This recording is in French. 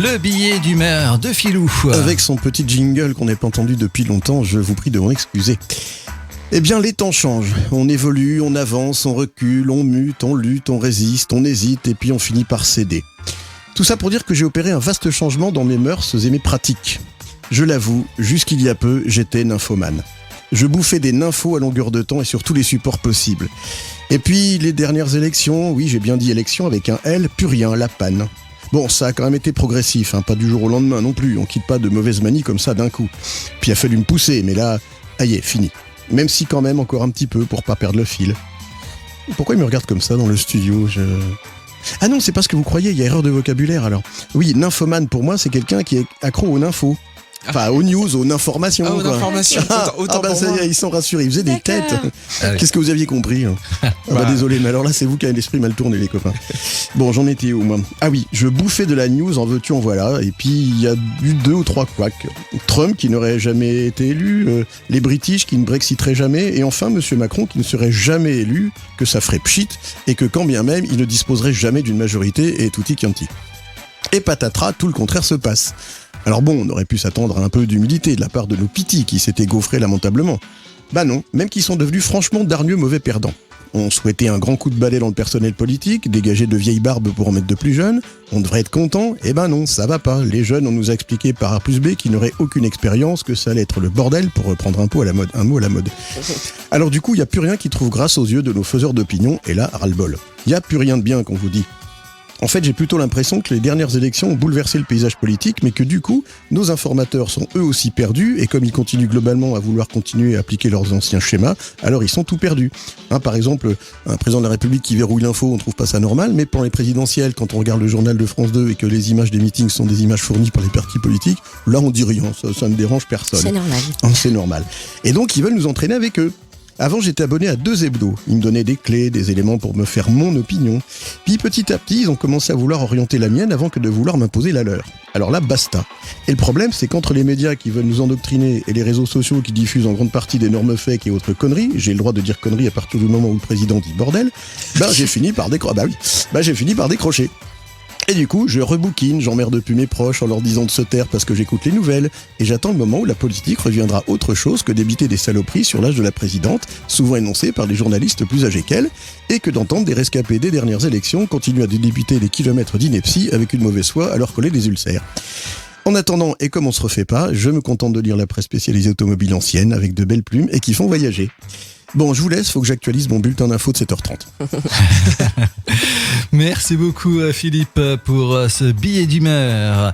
Le billet d'humeur de Philou. Avec son petit jingle qu'on n'a pas entendu depuis longtemps, je vous prie de m'en excuser. Eh bien, les temps changent. On évolue, on avance, on recule, on mute, on lutte, on résiste, on hésite et puis on finit par céder. Tout ça pour dire que j'ai opéré un vaste changement dans mes mœurs et mes pratiques. Je l'avoue, jusqu'il y a peu, j'étais nymphomane. Je bouffais des nymphos à longueur de temps et sur tous les supports possibles. Et puis, les dernières élections, oui, j'ai bien dit élections avec un L, plus rien, la panne. Bon, ça a quand même été progressif, pas du jour au lendemain non plus, on quitte pas de mauvaises manies comme ça d'un coup. Puis il a fallu me pousser, mais là, aïe, fini. Même si quand même encore un petit peu pour pas perdre le fil. Pourquoi il me regarde comme ça dans le studio Ah non, c'est pas ce que vous croyez, il y a erreur de vocabulaire alors. Oui, nymphomane pour moi, c'est quelqu'un qui est accro aux nymphos. Enfin, aux news, aux informations. Aux informations. Autant bah pour ça moi. y est, ils sont rassurés, ils faisaient des têtes. Ah oui. Qu'est-ce que vous aviez compris désolé, mais alors là, c'est vous qui avez l'esprit mal tourné, les copains. Bon, j'en étais où, moi ? Ah oui, je bouffais de la news, en veux-tu, en voilà. Et puis, il y a eu 2 ou 3 couacs. Trump, qui n'aurait jamais été élu, les British, qui ne brexiteraient jamais, et enfin, Monsieur Macron, qui ne serait jamais élu, que ça ferait pchit, et que quand bien même, il ne disposerait jamais d'une majorité, et tutti quanti. Et patatras, tout le contraire se passe. Alors bon, on aurait pu s'attendre à un peu d'humilité de la part de nos pitis qui s'étaient gaufrés lamentablement. Bah non, même qu'ils sont devenus franchement d'hargneux mauvais perdants. On souhaitait un grand coup de balai dans le personnel politique, dégager de vieilles barbes pour en mettre de plus jeunes. On devrait être content, eh ben non, ça va pas. Les jeunes, on nous a expliqué par A plus B qu'ils n'auraient aucune expérience, que ça allait être le bordel, pour reprendre un mot à la mode. Alors du coup, il n'y a plus rien qui trouve grâce aux yeux de nos faiseurs d'opinion, et là, ras-le-bol. Il n'y a plus rien de bien qu'on vous dit. En fait, j'ai plutôt l'impression que les dernières élections ont bouleversé le paysage politique, mais que du coup, nos informateurs sont eux aussi perdus, et comme ils continuent globalement à vouloir continuer à appliquer leurs anciens schémas, alors ils sont tout perdus. Par exemple, un président de la République qui verrouille l'info, on trouve pas ça normal, mais pour les présidentielles, quand on regarde le journal de France 2 et que les images des meetings sont des images fournies par les partis politiques, là on dit rien, ça ne dérange personne. C'est normal. C'est normal. Et donc ils veulent nous entraîner avec eux. Avant, j'étais abonné à 2 hebdos. Ils me donnaient des clés, des éléments pour me faire mon opinion. Puis petit à petit, ils ont commencé à vouloir orienter la mienne avant que de vouloir m'imposer la leur. Alors là, basta. Et le problème, c'est qu'entre les médias qui veulent nous endoctriner et les réseaux sociaux qui diffusent en grande partie d'énormes fakes et autres conneries, j'ai le droit de dire conneries à partir du moment où le président dit bordel, j'ai fini par décrocher. Et du coup, je rebouquine, j'emmerde plus mes proches en leur disant de se taire parce que j'écoute les nouvelles, et j'attends le moment où la politique reviendra autre chose que d'éviter des saloperies sur l'âge de la présidente, souvent énoncées par des journalistes plus âgés qu'elle, et que d'entendre des rescapés des dernières élections continuer à débuter des kilomètres d'ineptie avec une mauvaise foi à leur coller des ulcères. En attendant, et comme on se refait pas, je me contente de lire la presse spécialisée automobile ancienne avec de belles plumes et qui font voyager. Bon, je vous laisse, faut que j'actualise mon bulletin d'info de 7h30. Merci beaucoup Philippe pour ce billet d'humeur.